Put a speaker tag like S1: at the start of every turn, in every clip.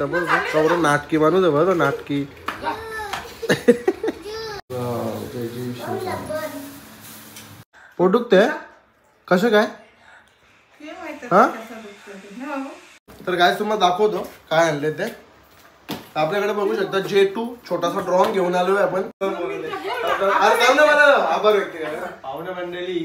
S1: Cover नाटकी माणूस आहे बरं नाटकी. पोट दुखते कसं काय हा. तर काय तुम्हाला दाखवतो काय आणले ते. आपल्याकडे बघू शकता J2 छोटासा ड्रॉन घेऊन आलोय आपण. आभार व्यक्त करा पाहुणे मंडळी.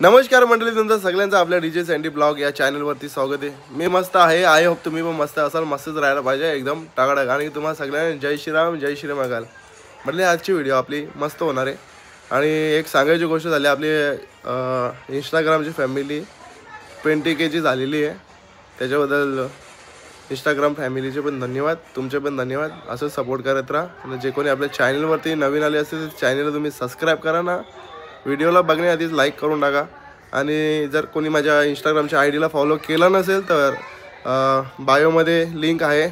S1: नमस्कार मंडळी, तुमचं सगळ्यांचं आपल्या डीजे सँडी ब्लॉग या चॅनलवरती स्वागत आहे. मी मस्त आहे. आय होप तुम्ही पण मस्त असाल. मस्तच राहायला पाहिजे एकदम टाकाटाक. आणि तुम्हाला सगळ्यांना जय श्रीराम जय श्री महाकाल. म्हटले आजची व्हिडिओ आपली मस्त होणार आहे. आणि एक सांगायची गोष्ट झाली, आपली इंस्टाग्रामची फॅमिली 20K ची झालेली आहे. त्याच्याबद्दल इंस्टाग्राम फॅमिलीचे पण धन्यवाद, तुमचे पण धन्यवाद. असं सपोर्ट करत राहा. आणि जे कोणी आपल्या चॅनलवरती नवीन आले असतील तर चॅनलला तुम्ही सबस्क्राईब करा ना. व्हिडिओला बघण्याआधीच लाईक करून टाका. आणि जर कोणी माझ्या इंस्टाग्रामच्या आयडीला फॉलो केला नसेल तर बायोमध्ये लिंक आहे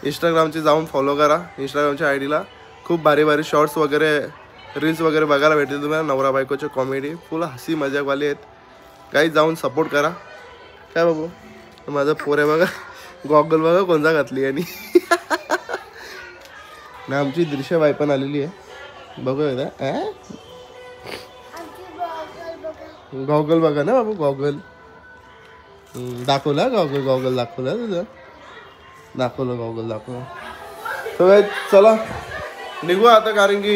S1: इंस्टाग्रामची, जाऊन फॉलो करा. इंस्टाग्रामच्या आयडीला खूप भारी भारी शॉर्ट्स वगैरे रील्स वगैरे बघायला भेटेल तुम्हाला. नवरा बायकोचे कॉमेडी फुल हसी मजाकवाले आहेत. काही जाऊन सपोर्ट करा. काय बाबू माझं पोर आहे बघा, गॉगल बघा कोणता घातली. आणि ना आमची दृश्यबाई पण आलेली आहे. बघूया गॉगल बघा ना बाबू. गॉगल दाखवला. गॉगल दाखवला तुझं. दाखवलं गॉगल दाखवलं. तर चला निघू आता, कारण की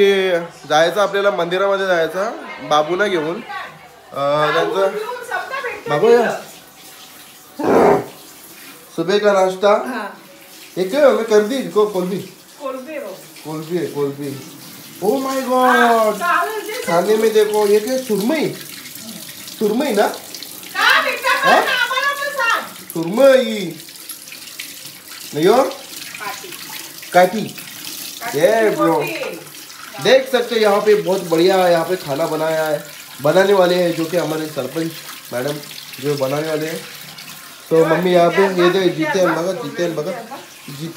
S1: जायचं आपल्याला मंदिरामध्ये जायचं बाबूला घेऊन. त्यांचं बाबू सुबह का नाश्ता एक मैं कर दी को कोलबी है कोलबी. ओ माय गॉड, खाने में देखो ये क्या सुरमई ना. सुरमई नहीं और काटी. ये ब्रो देख सकते हैं यहाँ पे बहुत बढ़िया यहाँ पे खाना बनाया है. बनाने वाले हैं जो कि हमारे सरपंच मैडम जो बनाने वाले हैं. तो मम्मी यहाँ पे ये दे जीते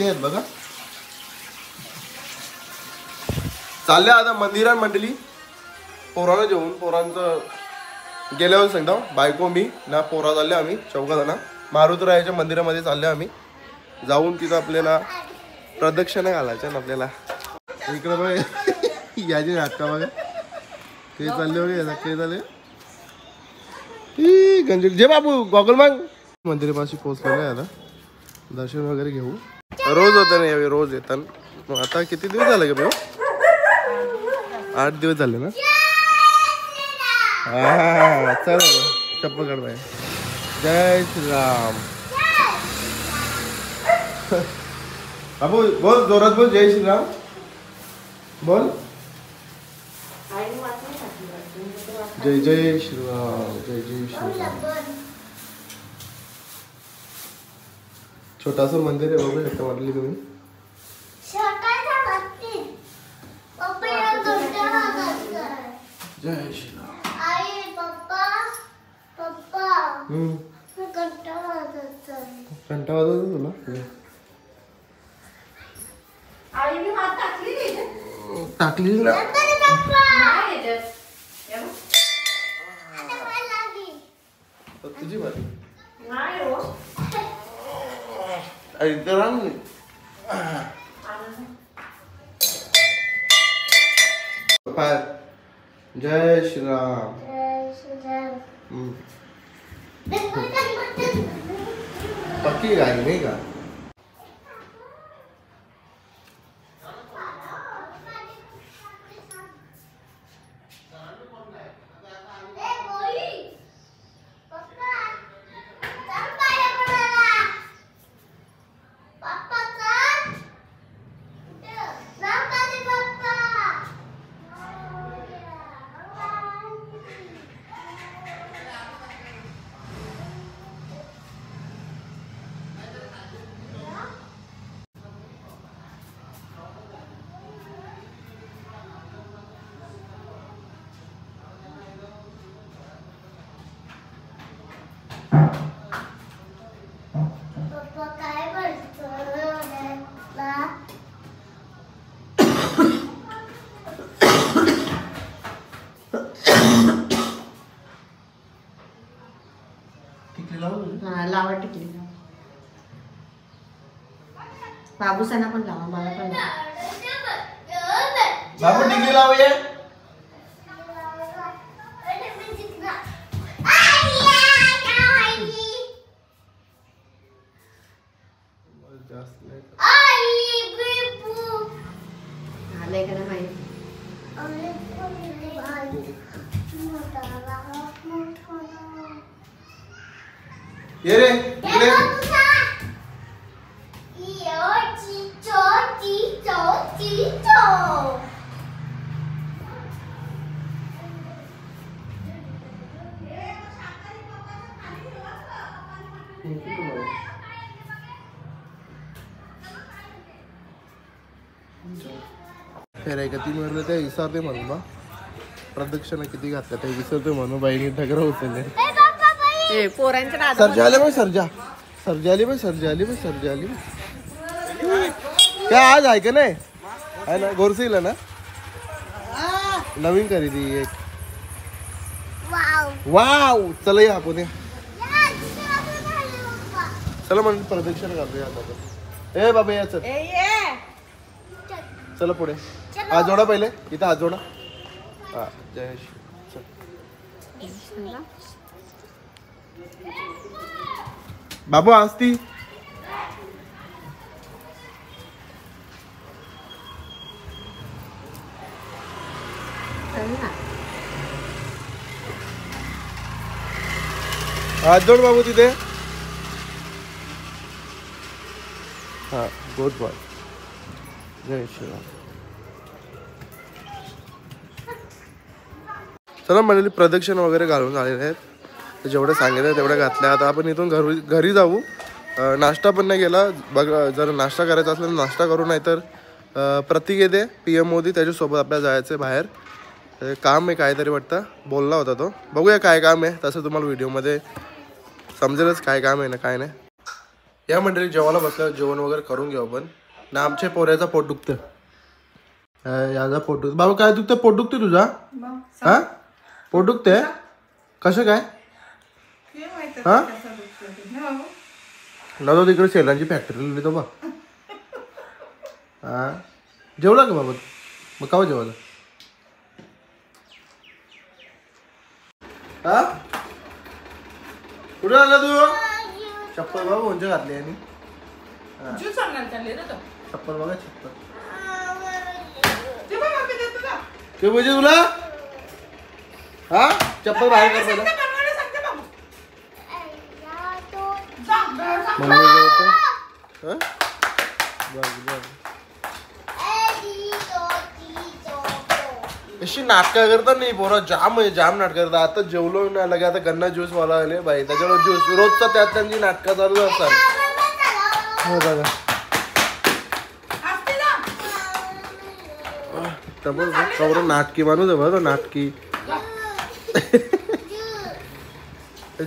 S1: हैं बघा. चालल्या आता मंदिरात मंडळी. पोराला जेवून पोरांचं गेल्यावर सांगता बायको मी ना पोरा चालले आम्ही चौघा जण मारुतरायाच्या मंदिरामध्ये चालले आम्ही. जाऊन तिथं आपल्याला प्रदक्षिणा घालायच्या ना आपल्याला. इकडं बघा याची नाटका बघा ते चालले वगैरे ते चालले. गंजीर जे बाबू गॉगल मग मंदिरापाशी पोहोचलेलं आहे. आता दर्शन वगैरे घेऊ. रोज होतं ना यावेळी, रोज येतात. मग आता किती दिवस झाले का भाऊ? 8 दिवस झाले ना. हा चल चप्पल काढ बाय. जय श्रीराम बाबू बोल जोरात बोल. जय श्रीराम बोल. जय जय श्रीराम जय जय श्रीराम. छोटासा मंदिर आहे बघू शकता वाटली तुम्ही. जय श्रीराम. कंटाळा वाजवतो तुला. टाकली ना तुझी बारी. जय श्रीराम. पक्की गाय नाही का.
S2: लावा टिकली बाबूसांना पण लावा मला पण
S1: बाबू टिकली लावूया
S2: आलंय का नाही
S1: ये रे इकडे फेराय का 3 वेळेला त्या विसरते म्हणून बा प्रदक्षिणा किती घातल्या त्या विसरते म्हणून बाईने ढगरा उचलले
S2: पोरांच्या नादात
S1: सर्जा आले बाई सर्जा सर्जा आली बाई सर्जा आली बाई सर्जा आली काय आज आहे का नाही आहे ना गोरसीला ना नवीन खरेदी एक वाव चला या आपण या. चला म्हणजे प्रदक्षिणा घालूया आता ए बाबा या चल चला पुढे हात जोडा पहिले इथं हात जोडा हा जय श्री बाबू असती हात जोड बाबू तिथे हा गुड बॉय जय श्रीराम. चला म्हणली प्रदक्षिणा वगैरे घालून आलेले आहेत तर जेवढं सांगितलं तेवढं घातलं. आता आपण इथून घरी जाऊ. नाश्ता पण नाही केला बघ जर नाश्ता करायचा असला तर नाश्ता करू नाही तर प्रतीक येते PM मोदी त्याच्यासोबत आपल्याला जायचं बाहेर काम आहे काहीतरी वाटतं बोलला होता तो. बघूया काय काम आहे तसं तुम्हाला व्हिडिओमध्ये समजेलच काय काम आहे ना काय नाही. या मंडळी जेवायला बसल्यावर जेवण वगैरे करून घेऊ आपण ना. आमच्या पोऱ्याचा पोट दुखतं याचा पोट दुखतं. बाबा काय दुखतं पोट दुखते तुझा हा पोट दुखते कसं काय हा ना तो तिकडे शेलांची फॅक्टरी तो बा हा जेवला का बाबा मग कावा जेवायला हा कुठे आला तू चप्पल बाबा कोणच्या घातली आणि चप्पल बघा चप्पल ते पाहिजे तुला हा चप्पल बाहेर कर अशी नाटकं करतात नाही पोरा जाम नाटक करतात. आता जेवलो नाही लगे आता गन्ना ज्यूस वाला आले बाई त्याच्यावर ज्यूस रोजचा त्यात त्यांची नाटकं चालू असतात. हो बघा कवर नाटकी माणूस आहे बघा नाटकी.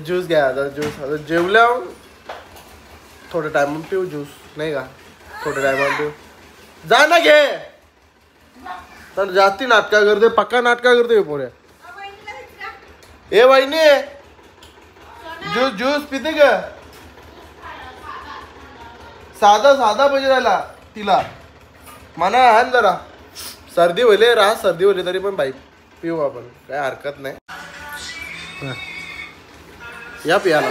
S1: ज्यूस घ्या आता ज्यूस आता जेवल्या थोड्या टायमात पिऊ ज्यूस नाही का थोड्या टायमात पिऊ जा ना घे तर जास्ती नाटका करते पक्का नाटका करते पोऱ्या. ए वहिनी ज्यूस ज्यूस पिते का साधा पाहिजे राहिला तिला म्हणा आण जरा सर्दी होईल राहा सर्दी होईल तरी पण बाईक पिऊ आपण काय हरकत नाही. या पियाला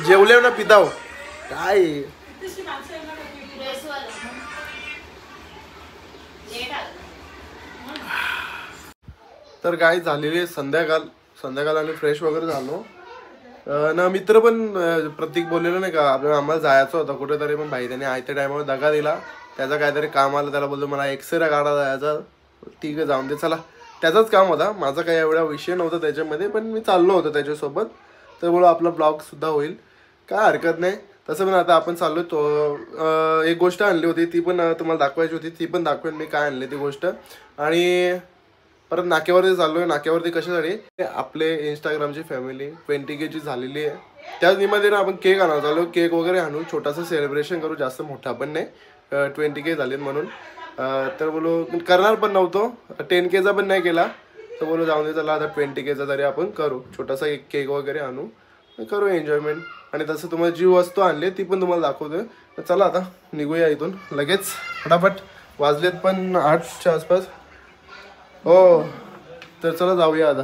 S1: जेवले ना पिताव काय तर काय झालेली संध्याकाळ आम्ही फ्रेश वगैरे झालो ना. मित्र पण प्रतीक बोललेलं नाही का आपल्याला आम्हाला जायचं होतं कुठेतरी पण भाई त्याने आयत्या टायमावर दगा दिला. त्याचा काहीतरी काम आलं त्याला बोलतो मला एक्सरे काढा जायचा. ठीक आहे जाऊन दे चला त्याचाच काम होता माझा काही एवढा विषय नव्हता त्याच्यामध्ये पण मी चाललो होतो त्याच्यासोबत तर बोला आपला ब्लॉग सुद्धा होईल काय हरकत नाही. तसं पण आता आपण चाललो तो एक गोष्ट आणली होती ती पण तुम्हाला दाखवायची होती ती पण दाखवेन मी काय आणली ती गोष्ट. आणि परत नाक्यावरती चाललोय. नाक्यावरती कशासाठी आपले इंस्टाग्रामची फॅमिली 20K ची झालेली आहे. त्याच निमित्ताने आपण केक आणायला चाललो. केक वगैरे आणू, छोटासा सेलिब्रेशन करू, जास्त मोठा पण नाही. 20K झालेत म्हणून. तर बोलू करणार पण नव्हतो, 10Kचा पण नाही केला. तर बोलू जाऊन दे, चला आता 20Kचा तरी आपण करू. छोटासा एक केक वगैरे आणू, करू एन्जॉयमेंट. आणि तसं तुम्हाला जी वस्तू आणली ती पण तुम्हाला दाखवतोय. तर चला आता निघूया इथून लगेच फटाफट. वाजलेत पण 8च्या आसपास. हो तर चला जाऊया आता.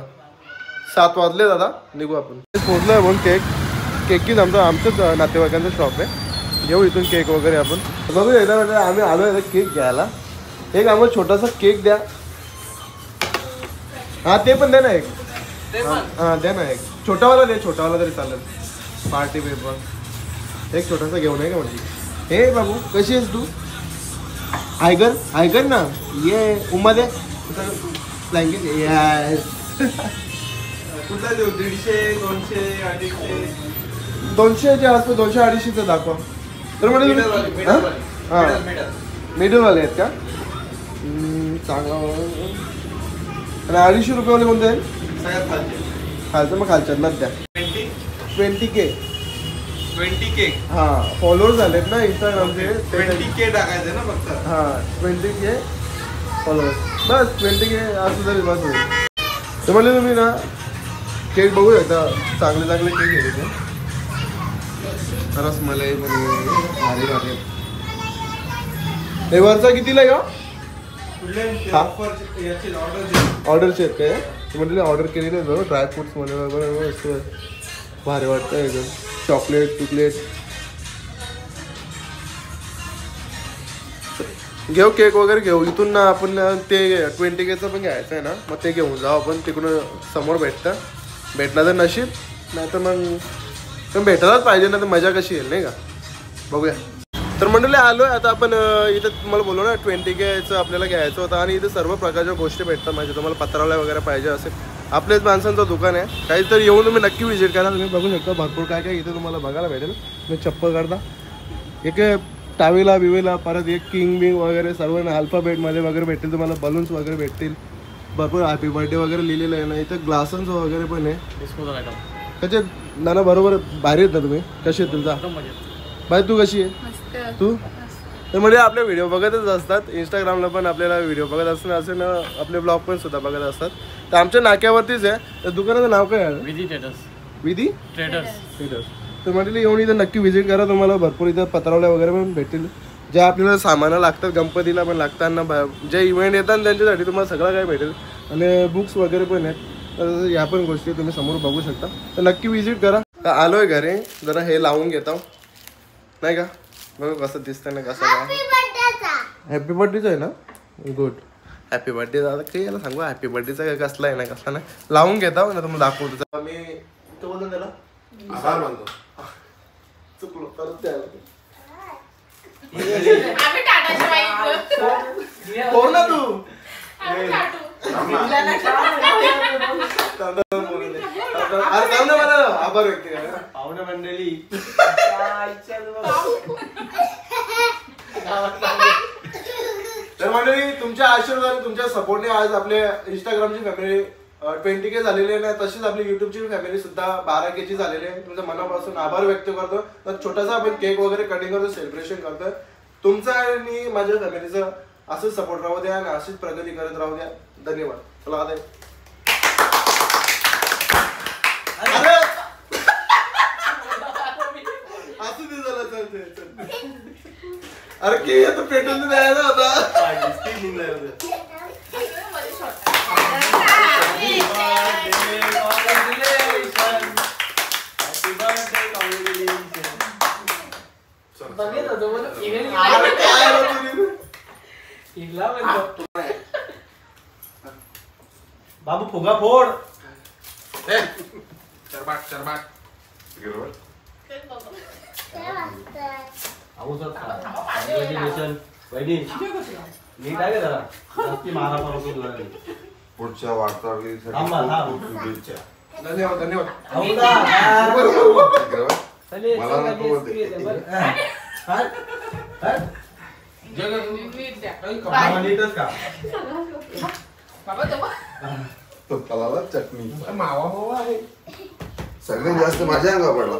S1: 7 वाजले दादा, निघू आपण. पोहोचलोय म्हणून केकच आमचंच नातेवाईकांचं शॉप आहे. घेऊ इथून केक वगैरे आपण. बघू एकदा म्हणजे आम्ही आलो आहे केक घ्यायला. एक आम्हाला छोटासा केक द्या. हां ते पण द्या ना एक. हां द्या ना एक छोटावाला दे, छोटावाला तरी चालेल. पार्टी पेपर एक छोटासा घेऊन आहे का म्हणजे. हे बाबू कशी आहेस तू? आयकर ना ये उमा दे ब्लँकेट. येस
S3: कुठला देऊ? 150, 200, 250?
S1: 200च्या आसपास, 200-250 दाखवा. तर म्हणजे हां मिडलवाले आहेत का? चांगला. आणि 250 रुपयेवाले कोणते आहेत?
S3: सगळ्यात खालचे.
S1: खालचं मग खालच्यातलाच द्या. 20K.
S3: 20K
S1: हां फॉलोअर झालेत ना इंस्टाग्रामचे.
S3: 20K टाकायचं ना फक्त.
S1: हां 20K फॉलोअर्स. बस 20K असं तरी बस होईल. तर म्हणजे तुम्ही ना केक बघू शकता. चांगले केक घेते ते. रसमलाई भारी भारी. हे वरचा कितीला आहे का? ऑर्डरचे आहेत काय? म्हणजे ऑर्डर केलेले बरोबर. ड्रायफ्रुट्स मध्ये भारी वाटतं एकदम. चॉकलेट घेऊ केक वगैरे घेऊ. इथून ना आपण ते 20Kचं पण घ्यायचं आहे ना, मग ते घेऊन जाऊ आपण. तिकडून समोर भेटला तर नशीब, नाही तर मग पण भेटायलाच पाहिजे ना. तर मजा कशी येईल नाही का. बघूया. तर मंडळी आलो आहे आता आपण इथं. तुम्हाला बोलू ना 20Kचं आपल्याला घ्यायचं होतं. आणि इथे सर्व प्रकारच्या गोष्टी भेटतात. म्हणजे तुम्हाला पत्रावळ्या वगैरे पाहिजे असेल, आपल्याच माणसांचं दुकान आहे. काहीतरी येऊन तुम्ही नक्की व्हिजिट करा. तुम्ही बघू शकता भरपूर काय इथे तुम्हाला बघायला भेटेल. तुम्ही चप्पल काढता एक टावेला बिवेला, परत एक किंग वगैरे सर्व अल्फाबेटमध्ये वगैरे भेटतील तुम्हाला. बलून्स वगैरे भेटतील भरपूर. हॅपी बर्थडे वगैरे लिहिलेलं आहे ना. इथं ग्लासन्स वगैरे पण आहे. कसे नाना बरोबर भारी आहेत ना तुम्ही? कशी आहेत तुमचा बाई? तू कशी आहे? तू तर म्हणजे आपले व्हिडिओ बघतच असतात. इंस्टाग्रामला पण आपल्याला व्हिडिओ बघत असतात, असे ना आपले ब्लॉग पण सुद्धा बघत असतात. तर आमच्या नाक्यावरतीच आहे. तर दुकानाचं नाव काय आहे? विधी ट्रेडर्स. तर म्हटलं येऊन इथं नक्की व्हिजिट करा. तुम्हाला भरपूर इथं पत्रावळ्या वगैरे पण भेटतील. ज्या आपल्याला सामानं लागतात, गणपतीला पण लागताना जे इव्हेंट येतात त्यांच्यासाठी तुम्हाला सगळं काय भेटेल. आणि बुक्स वगैरे पण आहेत. तर या पण गोष्टी तुम्ही समोर बघू शकता. तर नक्की व्हिजिट करा. तर आलो आहे घरी, जरा हे लावून घेतो नाही का. बघा कसं दिसतंय ना, कसं काय. हॅपी बर्थडेचं आहे ना. गुड. हॅपी बर्थडे दादा. काही याला सांगू हॅपी बर्थडेचा काय कसला आहे ना कसला नाही. लावून घेता ना तुम्हाला दाखवतो. मी तो बोलतो त्याला आभार मानतो. चुकलो परत द्यायला हो ना तू. आभार व्यक्त करा पाहुणे मंडळी. तर मंडळी तुमच्या आशीर्वादाने, तुमच्या सपोर्टने आज आपल्या इंस्टाग्रामची फॅमिली 20K झालेली आहे. तशीच आपली युट्यूबची फॅमिली सुद्धा 12Kची झालेली आहे. तुमच्या मनापासून आभार व्यक्त करतो. तर छोटासा आपण केक वगैरे कटिंग करतो, सेलिब्रेशन करतो. तुमचा आणि माझ्या फॅमिलीचं असंच सपोर्ट राहू द्या आणि अशीच प्रगती करत राहू द्या. धन्यवाद. चला आता असं ते झालं. चल अरे के तो पेटून द्यायला होता.
S3: बाबू फुगा फोड.
S4: पुढच्या वाटचालीसाठी शुभेच्छा.
S1: धन्यवाद. धन्यवाद.
S4: मला नको होते.
S3: नीटच का?
S4: तो कलाला चटणी
S1: मावा मावा आहे.
S4: सगळ्यात जास्त माझ्या अंगा पडला.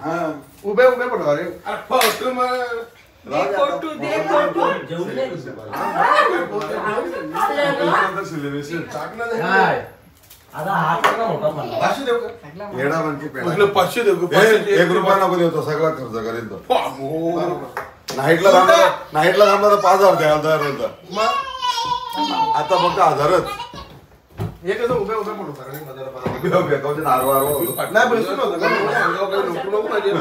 S4: हा.
S1: उभे उभे पडवा रे. पाचशे देऊ का?
S4: येडा बनके पेडा.
S1: म्हटलं 500 देऊ का?
S4: ए, 1 रुपया नको देतो सगळा खर्च करेल तो. नाईटला थांबला तर 5,000 द्यायला तयार होता. आता फक्त 1,000च.
S1: हे कसं उभे उभे पडू सगळे मधाला
S4: बेकावचे नारळ
S1: नाही बसून होतं का? अंगावर काही नको नको पाहिजे.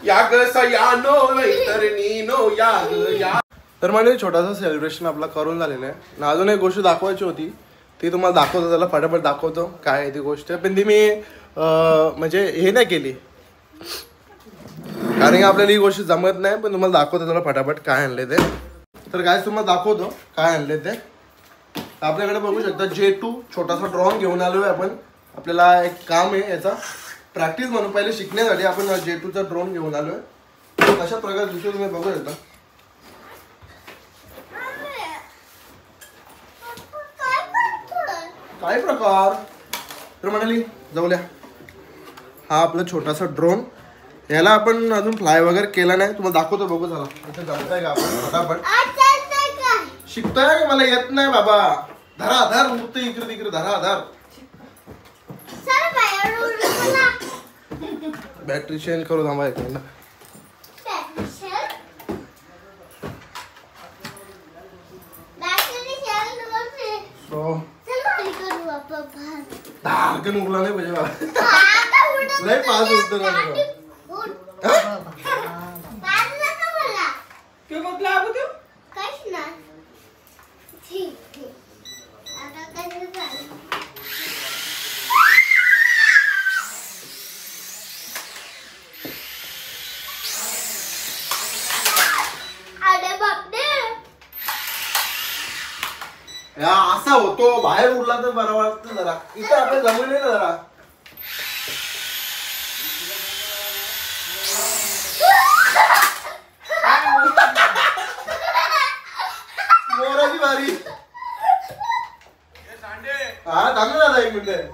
S1: या ग सयानो लैतरणी नो या ग या. तर म्हणजे छोटासा सेलिब्रेशन आपला करून झालेला आहे आणि अजून एक गोष्ट दाखवायची होती ती तुम्हाला दाखवतो. त्याला फटाफट दाखवतो काय आहे ती गोष्ट. पण ती मी म्हणजे हे नाही केली कारण की आपल्याला ही गोष्ट जमत नाही. पण तुम्हाला दाखवतो त्याला फटाफट काय आणले ते. तर काय तुम्हाला दाखवतो काय आणले ते. आपल्याकडे बघू शकता J2 छोटासा ड्रॉन घेऊन आलोय आपण. आपल्याला एक काम आहे याचा प्रॅक्टिस म्हणून पहिले शिकण्यासाठी आपण J2चा ड्रोन घेऊन आलोय. कशा प्रकारे दिसतो तुम्ही बघू शकता. काय प्रकार. तर म्हणाली जाऊल्या हा आपला छोटासा ड्रोन. याला आपण अजून फ्लाय वगैरे केला नाही. तुम्हाला दाखवतो बघू चला. इथे जमताय का आपण फटाफट शिकतोय का. मला येत नाही बाबा. धरा धर नुसतं इकडे तिकडे धरा धर. बॅटरी चेंज करू थांबा एक मिनिट. धारकन उरला नाही पाहिजे मला. लय पाच उत्तर असा होतो. बाहेर उरला तर बरं वाटतं जरा. इथं आपण जमले ना जरा. मोराची बारी. हा थांब ना दादा एक मिनिट.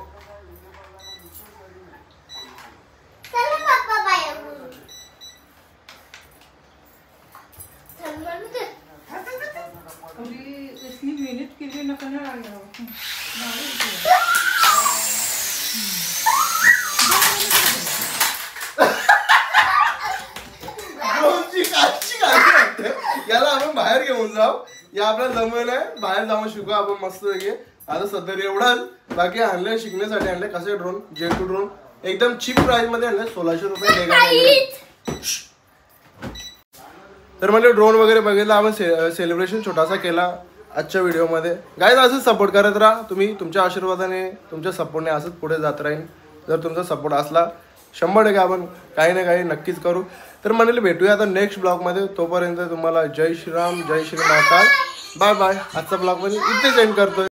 S5: मेहनत केली नका ना.
S1: याला आपण बाहेर घेऊन जाऊ. या आपल्याला जमलं आहे बाहेर जाऊन शिकू आपण मस्त पैकी. आता सध्या एवढंच. बाकी आणलंय शिकण्यासाठी आणले कसे ड्रोन J2 ड्रोन एकदम चीप प्राइस मध्ये आणले 1600 रुपये. तर म्हणजे ड्रोन वगैरे बघितलं आपण. सेलिब्रेशन छोटासा केला आजच्या व्हिडिओमध्ये. गाईज असंच सपोर्ट करत राहा तुम्ही. तुमच्या आशीर्वादाने तुमच्या सपोर्टने असंच पुढे जात राहील. जर तुमचा सपोर्ट असला 100% आपण काही ना काही नक्कीच करू. तर म्हणले भेटूया आता नेक्स्ट ब्लॉगमध्ये. तोपर्यंत तुम्हाला जय श्रीराम जय श्री महाकाल. Bye bye. आजचा ब्लॉग मध्ये इथेच एंड करतोय.